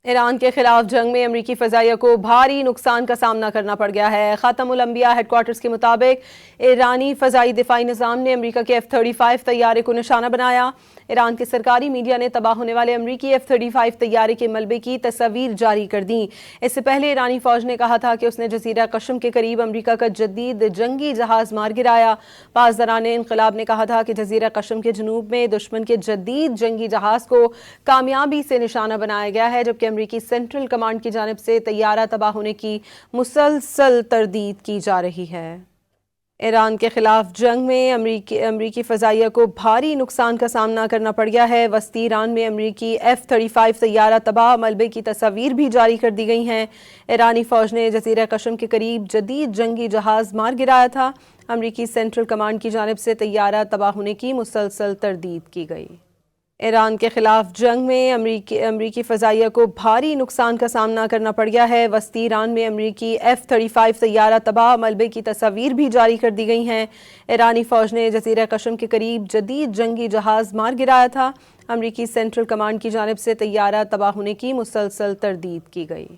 ایران کے خلاف جنگ میں امریکی فضائیہ کو بھاری نقصان کا سامنا کرنا پڑ گیا ہے۔ خاتم الانبیاء ہیڈ کوارٹرز کے مطابق ایرانی فضائی دفاعی نظام نے امریکہ کے F-35 طیارے کو نشانہ بنایا۔ ایران کے سرکاری میڈیا نے تباہ ہونے والے امریکی F-35 طیارے کے ملبے کی تصاویر جاری کر دیں۔ اس سے پہلے ایرانی فوج نے کہا تھا کہ اس نے جزیرہ قشم کے قریب امریکہ کا جدید جنگی جہاز مار گرایا۔ پاسداران انقلاب نے کہا تھا کہ جزیرہ قشم کے جنوب میں دشمن کے جدید جنگی جہاز کو کامیابی سے نشانہ بنایا گیا ہے، جبکہ امریکی سینٹرل کمانڈ کی جانب سے طیارہ تباہ ہونے کی مسلسل تردید کی جا رہی ہے۔ ایران کے خلاف جنگ میں امریکی فضائیہ کو بھاری نقصان کا سامنا کرنا پڑ گیا ہے۔ وسطی ایران میں امریکی F-35 طیارہ تباہ ملبے کی تصاویر بھی جاری کر دی گئی ہیں۔ ایرانی فوج نے جزیرہ قشم کے قریب جدید جنگی جہاز مار گرایا تھا۔ امریکی سینٹرل کمانڈ کی جانب سے طیارہ تباہ ہونے کی مسلسل تردید کی گئی۔ ایران کے خلاف جنگ میں امریکی فضائیہ کو بھاری نقصان کا سامنا کرنا پڑ گیا ہے۔ وسطی ایران میں امریکی F-35 طیارہ تباہ ملبے کی تصاویر بھی جاری کر دی گئی ہیں۔ ایرانی فوج نے جزیرہ قشم کے قریب جدید جنگی جہاز مار گرایا تھا۔ امریکی سینٹرل کمانڈ کی جانب سے طیارہ تباہ ہونے کی مسلسل تردید کی گئی۔